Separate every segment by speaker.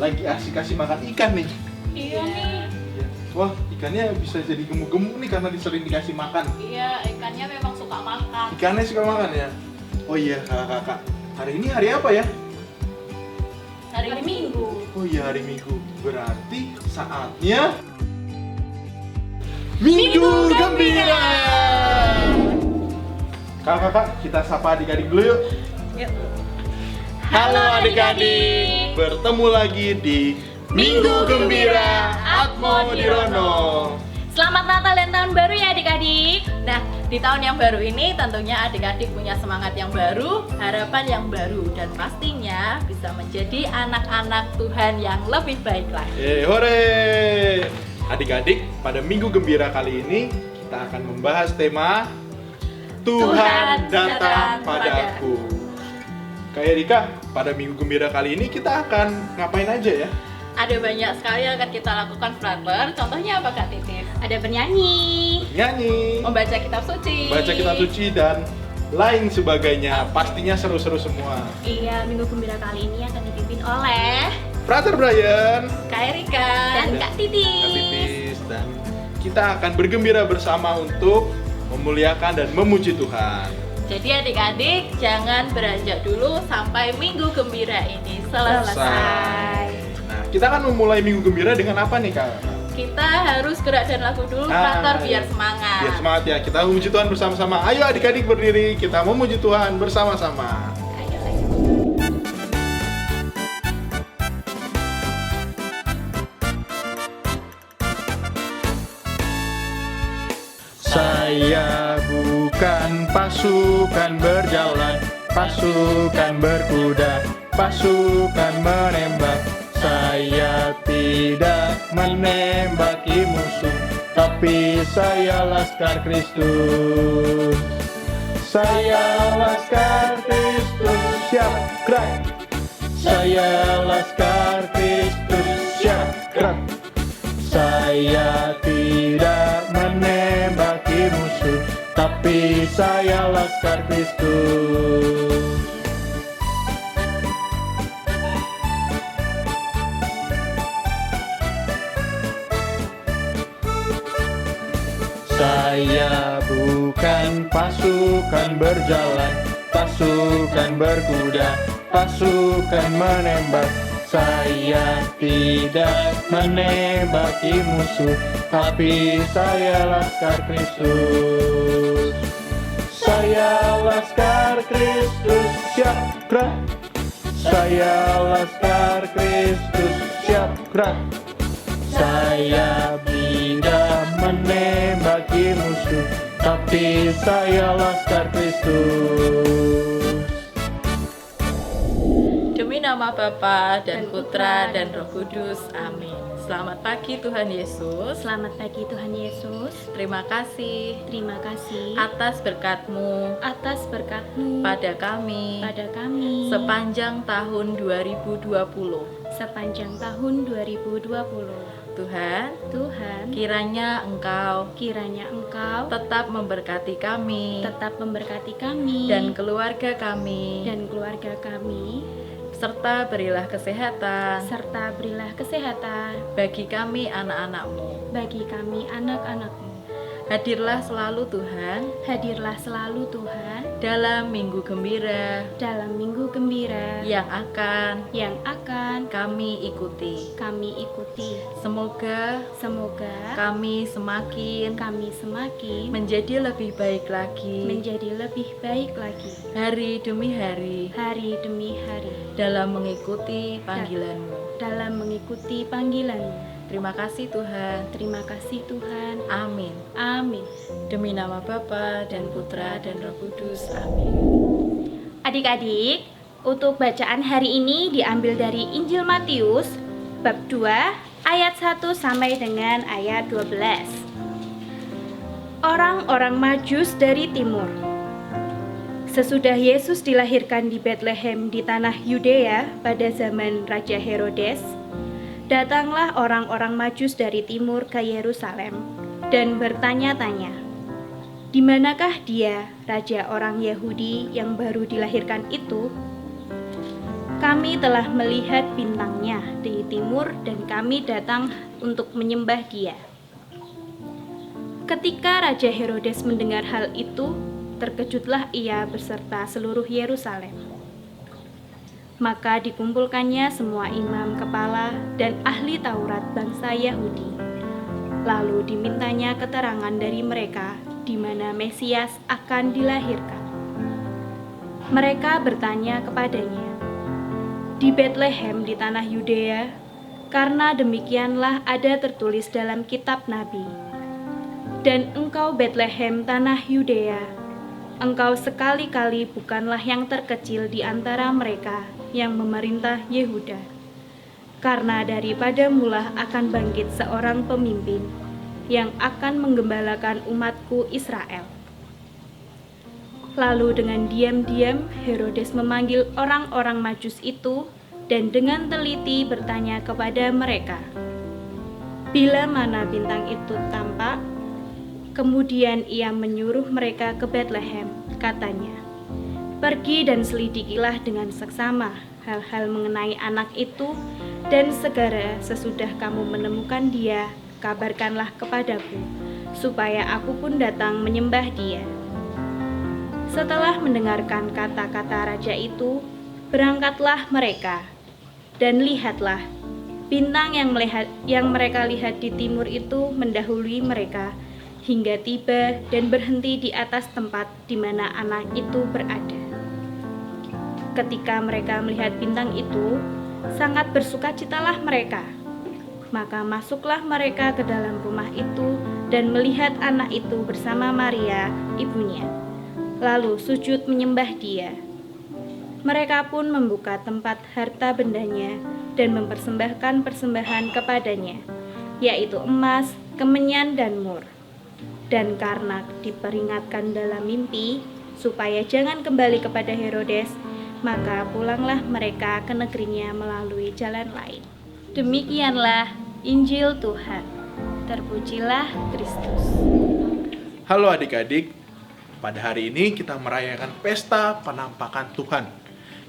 Speaker 1: lagi kasih makan ikan nih.
Speaker 2: Iya nih.
Speaker 1: Wah, ikannya bisa jadi gemuk-gemuk nih karena sering dikasih makan.
Speaker 2: Iya, ikannya memang suka makan.
Speaker 1: Ikannya suka makan ya? Oh iya, kakak. Hari ini hari apa ya?
Speaker 2: Hari Minggu.
Speaker 1: Oh iya, hari Minggu. Berarti saatnya Minggu Gembira. Kakak, kita sapa adik-adik dulu yuk.
Speaker 2: Yuk.
Speaker 1: Halo adik-adik, bertemu lagi di Minggu Gembira Atmo Dirono.
Speaker 2: Selamat Natal dan Tahun Baru ya adik-adik. Nah, di tahun yang baru ini tentunya adik-adik punya semangat yang baru, harapan yang baru, dan pastinya bisa menjadi anak-anak Tuhan yang lebih baik lagi.
Speaker 1: Hore! Adik-adik, pada Minggu Gembira kali ini kita akan membahas tema Tuhan datang padaku. Kayak Rika, pada Minggu Gembira kali ini kita akan ngapain aja ya?
Speaker 2: Ada banyak sekali yang akan kita lakukan, Frater. Contohnya apa, Kak Titis? Ada bernyanyi,
Speaker 1: Nyanyi,
Speaker 2: membaca kitab suci,
Speaker 1: baca kitab suci, dan lain sebagainya. Pastinya seru-seru semua.
Speaker 2: Iya, Minggu Gembira kali ini akan dipimpin oleh
Speaker 1: Frater Brian,
Speaker 2: Kak Erika dan Kak Titis.
Speaker 1: Kak Titis, dan kita akan bergembira bersama untuk memuliakan dan memuji Tuhan.
Speaker 2: Jadi adik-adik jangan beranjak dulu sampai Minggu Gembira ini selesai.
Speaker 1: Nah, kita akan memulai Minggu Gembira dengan apa nih, Kak?
Speaker 2: Kita harus gerak dan lagu dulu, Frater, biar semangat.
Speaker 1: Biar semangat ya, kita memuji Tuhan bersama-sama. Ayo adik-adik berdiri, kita memuji Tuhan bersama-sama.
Speaker 2: Ayo, ayo.
Speaker 1: Saya bukan pasukan berjalan, pasukan berkuda, pasukan menembak. Saya tidak menembaki musuh, tapi saya laskar Kristus. Saya laskar Kristus, siap gerak. Saya laskar Kristus, siap gerak. Saya tidak menembaki musuh, tapi saya laskar Kristus. Saya bukan pasukan berjalan, pasukan berkuda, pasukan menembak. Saya tidak menembaki musuh, tapi saya laskar Kristus. Saya laskar Kristus, siap gerak. Saya laskar Kristus, siap gerak. Saya tidak menembaki musuh, tapi saya laskar Kristus.
Speaker 2: Demi nama Bapa dan Putra dan Roh Kudus, amin. Selamat pagi Tuhan Yesus.
Speaker 3: Selamat pagi Tuhan Yesus.
Speaker 2: Terima kasih
Speaker 3: Terima kasih
Speaker 2: atas berkat-Mu
Speaker 3: atas berkat-Mu
Speaker 2: pada kami
Speaker 3: pada kami
Speaker 2: sepanjang tahun 2020.
Speaker 3: sepanjang tahun 2020.
Speaker 2: Tuhan,
Speaker 3: Tuhan,
Speaker 2: kiranya Engkau
Speaker 3: kiranya Engkau
Speaker 2: tetap memberkati kami
Speaker 3: tetap memberkati kami
Speaker 2: dan keluarga kami,
Speaker 3: dan keluarga kami,
Speaker 2: serta berilah kesehatan
Speaker 3: serta berilah kesehatan
Speaker 2: bagi kami anak-anak-Mu.
Speaker 3: bagi kami anak-anak-Mu.
Speaker 2: Hadirlah selalu Tuhan
Speaker 3: Hadirlah selalu Tuhan
Speaker 2: dalam Minggu Gembira
Speaker 3: dalam Minggu Gembira
Speaker 2: yang akan
Speaker 3: yang akan
Speaker 2: kami ikuti.
Speaker 3: kami ikuti.
Speaker 2: Semoga
Speaker 3: Semoga
Speaker 2: kami semakin menjadi lebih baik lagi
Speaker 3: menjadi lebih baik lagi
Speaker 2: hari demi hari
Speaker 3: hari demi hari
Speaker 2: dalam mengikuti panggilan-Mu.
Speaker 3: dalam mengikuti panggilan-Mu.
Speaker 2: Terima kasih Tuhan.
Speaker 3: Terima kasih Tuhan.
Speaker 2: Amin.
Speaker 3: Amin.
Speaker 2: Demi nama Bapa dan Putra dan Roh Kudus. Amin.
Speaker 3: Adik-adik, untuk bacaan hari ini diambil dari Injil Matius bab 2 ayat 1 sampai dengan ayat 12. Orang-orang Majus dari timur. Sesudah Yesus dilahirkan di Betlehem di tanah Yudea pada zaman Raja Herodes, datanglah orang-orang Majus dari timur ke Yerusalem dan bertanya-tanya, "Di manakah dia, raja orang Yahudi yang baru dilahirkan itu? Kami telah melihat bintangnya di timur dan kami datang untuk menyembah dia. Ketika Raja Herodes mendengar hal itu, terkejutlah ia beserta seluruh Yerusalem. Maka dikumpulkannya semua imam kepala dan ahli Taurat bangsa Yahudi. Lalu dimintanya keterangan dari mereka di mana Mesias akan dilahirkan. Mereka bertanya kepadanya, "Di Betlehem di tanah Yudea, karena demikianlah ada tertulis dalam kitab Nabi. Dan engkau Betlehem tanah Yudea, engkau sekali-kali bukanlah yang terkecil di antara mereka yang memerintah Yehuda. Karena daripada mula akan bangkit seorang pemimpin yang akan menggembalakan umatku Israel." Lalu dengan diam-diam Herodes memanggil orang-orang Majus itu dan dengan teliti bertanya kepada mereka, "Bila mana bintang itu tampak?" Kemudian ia menyuruh mereka ke Betlehem, katanya, "Pergi dan selidikilah dengan seksama hal-hal mengenai anak itu, dan segera sesudah kamu menemukan dia, kabarkanlah kepadaku, supaya aku pun datang menyembah dia." Setelah mendengarkan kata-kata raja itu, berangkatlah mereka, dan lihatlah, bintang yang mereka lihat di timur itu mendahului mereka, hingga tiba dan berhenti di atas tempat di mana anak itu berada. Ketika mereka melihat bintang itu, sangat bersukacitalah mereka. Maka masuklah mereka ke dalam rumah itu dan melihat anak itu bersama Maria, ibunya. Lalu sujud menyembah dia. Mereka pun membuka tempat harta bendanya dan mempersembahkan persembahan kepadanya, yaitu emas, kemenyan, dan mur. Dan karena diperingatkan dalam mimpi, supaya jangan kembali kepada Herodes, maka pulanglah mereka ke negerinya melalui jalan lain. Demikianlah Injil Tuhan. Terpujilah Kristus.
Speaker 1: Halo adik-adik, pada hari ini kita merayakan pesta penampakan Tuhan.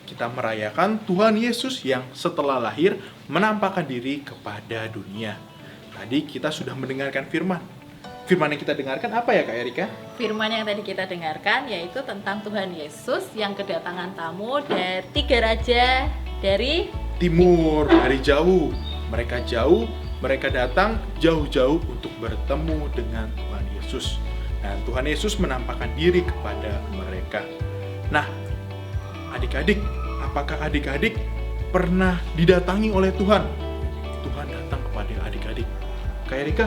Speaker 1: Kita merayakan Tuhan Yesus yang setelah lahir menampakkan diri kepada dunia. Tadi kita sudah mendengarkan firman. Firman yang kita dengarkan apa ya Kak Erika?
Speaker 2: Firman yang tadi kita dengarkan yaitu tentang Tuhan Yesus yang kedatangan tamu dari 3 raja dari
Speaker 1: Timur, dari jauh. Mereka jauh, mereka datang jauh-jauh untuk bertemu dengan Tuhan Yesus. Dan Tuhan Yesus menampakkan diri kepada mereka. Nah, adik-adik, apakah adik-adik pernah didatangi oleh Tuhan? Tuhan datang kepada adik-adik. Kak Erika,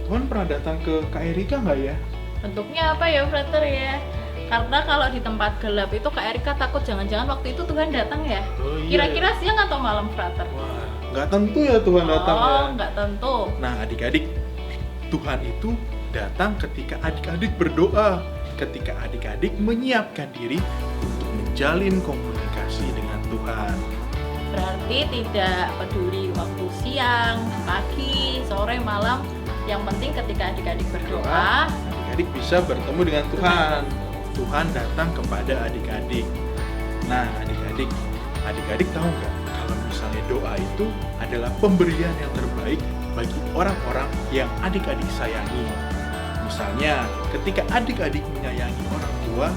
Speaker 1: Tuhan pernah datang ke Kak Erika nggak ya?
Speaker 2: bentuknya apa ya, Frater ya? Karena kalau di tempat gelap itu Kak Erika takut jangan-jangan waktu itu Tuhan datang ya.
Speaker 1: Oh, iya.
Speaker 2: Kira-kira siang atau malam, Frater?
Speaker 1: Wah, nggak tentu ya Tuhan datang ya.
Speaker 2: Oh, nggak tentu.
Speaker 1: Nah, adik-adik, Tuhan itu datang ketika adik-adik berdoa, ketika adik-adik menyiapkan diri untuk menjalin komunikasi dengan Tuhan.
Speaker 2: Berarti tidak peduli waktu siang, pagi, sore, malam. Yang penting ketika adik-adik berdoa,
Speaker 1: Adik-adik bisa bertemu dengan Tuhan. Tuhan datang kepada adik-adik. Nah, adik-adik tahu nggak kalau misalnya doa itu adalah pemberian yang terbaik bagi orang-orang yang adik-adik sayangi. Misalnya, ketika adik-adik menyayangi orang tua,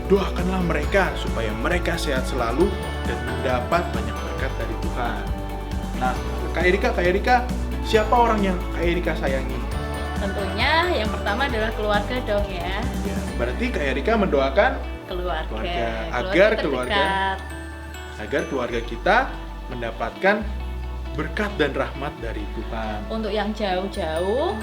Speaker 1: doakanlah mereka supaya mereka sehat selalu dan mendapat banyak berkat dari Tuhan. Nah, Kak Erika, siapa orang yang Kak Erika sayangi?
Speaker 2: tentunya yang pertama adalah keluarga dong ya.
Speaker 1: Ya, berarti Kak Erika mendoakan
Speaker 2: Keluarga.
Speaker 1: agar
Speaker 2: terdekat.
Speaker 1: agar keluarga kita mendapatkan berkat dan rahmat dari Tuhan.
Speaker 2: Untuk yang jauh-jauh,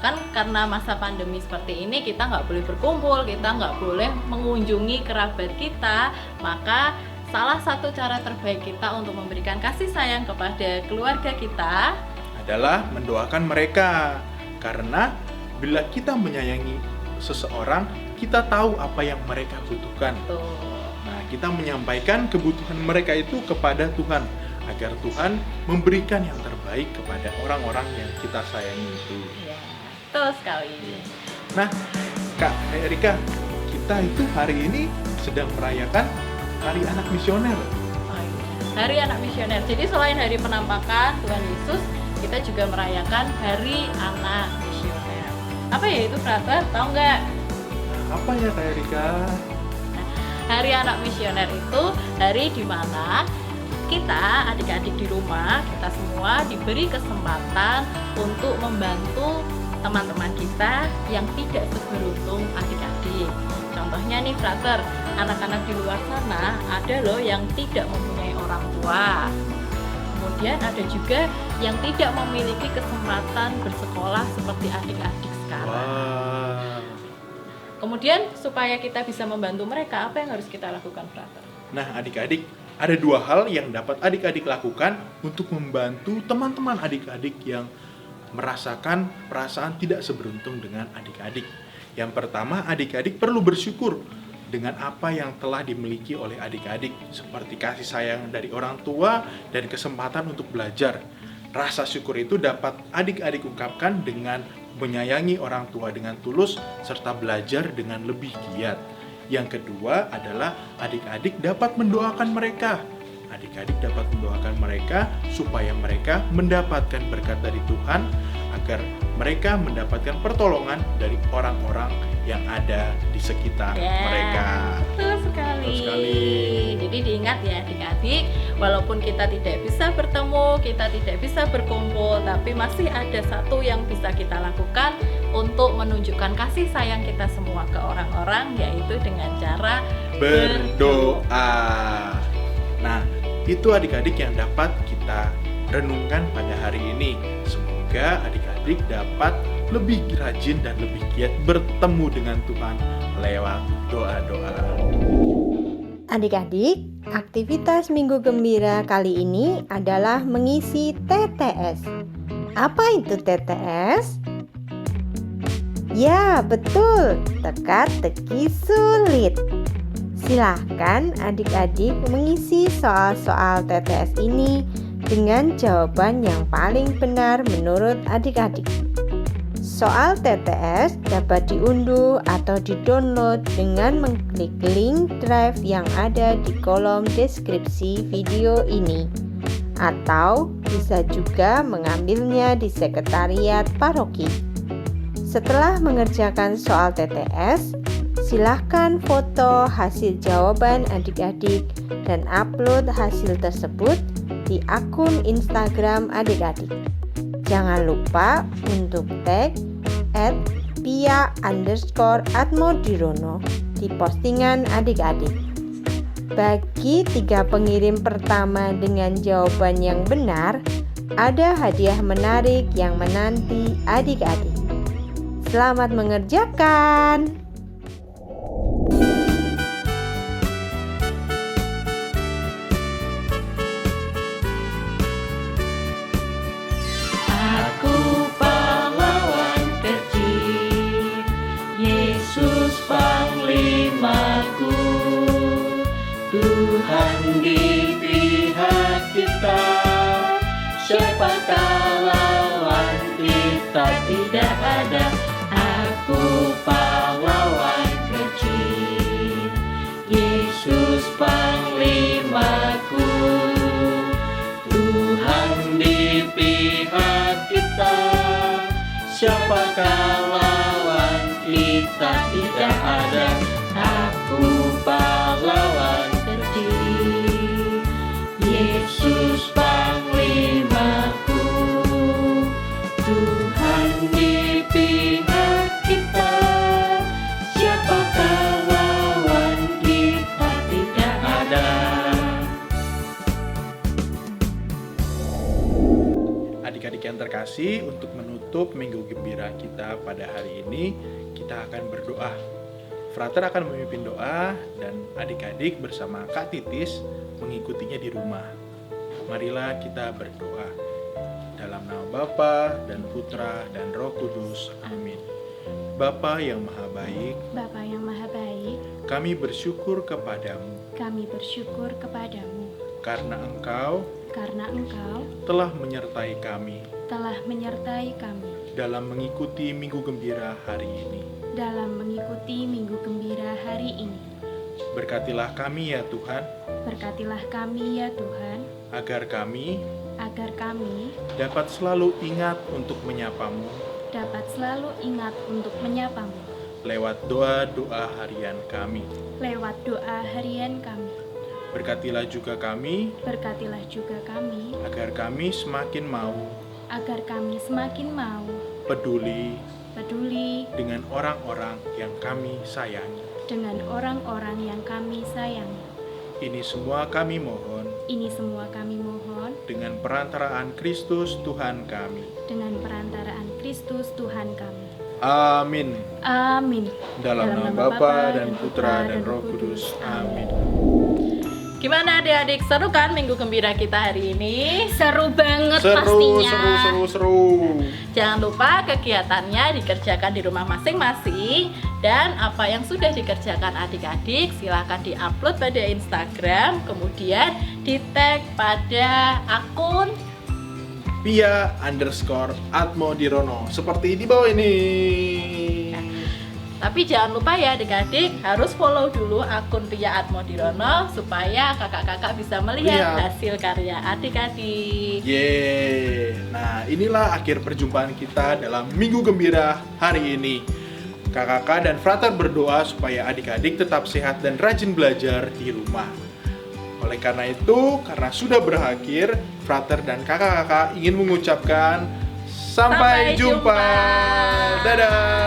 Speaker 2: kan karena masa pandemi seperti ini kita nggak boleh berkumpul, kita nggak boleh mengunjungi kerabat kita, maka salah satu cara terbaik kita untuk memberikan kasih sayang kepada keluarga kita
Speaker 1: Adalah mendoakan mereka. Karena bila kita menyayangi seseorang, kita tahu apa yang mereka butuhkan.
Speaker 2: tuh.
Speaker 1: Nah, kita menyampaikan kebutuhan mereka itu kepada Tuhan, agar Tuhan memberikan yang terbaik kepada orang-orang yang kita sayangi itu.
Speaker 2: Ya, betul sekali.
Speaker 1: Nah, Kak Erika, kita itu hari ini sedang merayakan Hari Anak Misioner.
Speaker 2: Oh, iya. Hari Anak Misioner. Jadi selain hari penampakan Tuhan Yesus, kita juga merayakan Hari Anak Misioner. Apa ya itu, Frater? Tahu nggak?
Speaker 1: Apa ya Kak Erika?
Speaker 2: Hari Anak Misioner itu hari di mana kita, adik-adik di rumah, kita semua diberi kesempatan untuk membantu teman-teman kita yang tidak seberuntung adik-adik. Contohnya nih, Frater, anak-anak di luar sana ada loh yang tidak mempunyai orang tua. Kemudian ada juga yang tidak memiliki kesempatan bersekolah seperti adik-adik sekarang.
Speaker 1: Wah.
Speaker 2: Kemudian supaya kita bisa membantu mereka, apa yang harus kita lakukan, Frater?
Speaker 1: Nah, adik-adik, ada dua hal yang dapat adik-adik lakukan untuk membantu teman-teman adik-adik yang merasakan perasaan tidak seberuntung dengan adik-adik. Yang pertama, adik-adik perlu bersyukur dengan apa yang telah dimiliki oleh adik-adik, seperti kasih sayang dari orang tua dan kesempatan untuk belajar. Rasa syukur itu dapat adik-adik ungkapkan dengan menyayangi orang tua dengan tulus serta belajar dengan lebih giat. Yang kedua adalah adik-adik dapat mendoakan mereka. Adik-adik dapat mendoakan mereka supaya mereka mendapatkan berkat dari Tuhan, agar mereka mendapatkan pertolongan dari orang-orang yang ada di sekitar mereka.
Speaker 2: Betul sekali.
Speaker 1: Betul sekali.
Speaker 2: Jadi diingat ya adik-adik, walaupun kita tidak bisa bertemu, kita tidak bisa berkumpul, tapi masih ada satu yang bisa kita lakukan untuk menunjukkan kasih sayang kita semua ke orang-orang, yaitu dengan cara
Speaker 1: Berdoa. Nah, itu adik-adik yang dapat kita renungkan pada hari ini. Semoga adik-adik dapat lebih rajin dan lebih giat bertemu dengan Tuhan lewat doa-doa.
Speaker 4: Adik-adik, aktivitas Minggu Gembira kali ini adalah mengisi TTS. Apa itu TTS? Ya, betul, teka-teki sulit. Silahkan adik-adik mengisi soal-soal TTS ini dengan jawaban yang paling benar menurut adik-adik. Soal TTS dapat diunduh atau di-download dengan mengklik link drive yang ada di kolom deskripsi video ini, atau bisa juga mengambilnya di sekretariat paroki. Setelah mengerjakan soal TTS, silahkan foto hasil jawaban adik-adik dan upload hasil tersebut di akun Instagram adik-adik. Jangan lupa untuk tag @pia_atmodirono di postingan adik-adik. Bagi 3 pengirim pertama dengan jawaban yang benar, ada hadiah menarik yang menanti adik-adik. Selamat mengerjakan!
Speaker 2: Aku pahlawan kecil, Yesus panglimaku, Tuhan di pihak kita, siapakah lawan kita? Tidak ada. Aku pahlawan kecil, Yesus panglimaku, Tuhan di pihak kita, siapakah lawan kita? Tidak ada. Aku pahlawan kecil, Yesus panglimaku, Tuhan di pihak kita, siapakah lawan kita? Tidak ada.
Speaker 1: Adik-adik yang terkasih, untuk menutup Minggu Gembira kita pada hari ini, kita akan berdoa. Frater akan memimpin doa dan adik-adik bersama Kak Titis mengikutinya di rumah. Marilah kita berdoa. Dalam nama Bapa dan Putra dan Roh Kudus. Amin. Bapa yang maha baik,
Speaker 3: Bapa yang maha baik,
Speaker 1: kami bersyukur kepadamu
Speaker 3: kami bersyukur kepadamu
Speaker 1: karena Engkau
Speaker 3: karena Engkau
Speaker 1: telah menyertai kami
Speaker 3: telah menyertai kami
Speaker 1: dalam mengikuti Minggu Gembira hari ini.
Speaker 3: dalam mengikuti Minggu Gembira hari ini.
Speaker 1: Berkatilah kami ya Tuhan,
Speaker 3: Berkatilah kami ya Tuhan,
Speaker 1: agar kami
Speaker 3: dapat selalu ingat untuk menyapamu
Speaker 1: lewat doa-doa harian kami. Berkatilah juga kami, agar kami semakin mau peduli dengan orang-orang yang kami sayangi. Ini semua kami mohon dengan perantaraan Kristus Tuhan kami. Amin. Dalam nama Bapa dan Putra dan Roh Kudus. Amin.
Speaker 2: Gimana adik-adik, seru kan minggu gembira kita hari ini?
Speaker 3: Seru banget pastinya.
Speaker 1: Seru.
Speaker 2: Jangan lupa kegiatannya dikerjakan di rumah masing-masing. Dan apa yang sudah dikerjakan adik-adik silahkan diupload pada Instagram, kemudian di tag pada akun
Speaker 1: Pia_Atmodirono seperti di bawah ini.
Speaker 2: Tapi jangan lupa ya adik-adik, harus follow dulu akun Pia Atmodirono supaya kakak-kakak bisa melihat hasil karya adik-adik.
Speaker 1: Yeay. Nah, inilah akhir perjumpaan kita dalam Minggu Gembira hari ini. Kakak-kakak dan frater berdoa supaya adik-adik tetap sehat dan rajin belajar di rumah. Oleh karena itu, karena sudah berakhir, frater dan kakak-kakak ingin mengucapkan sampai jumpa. Dadah.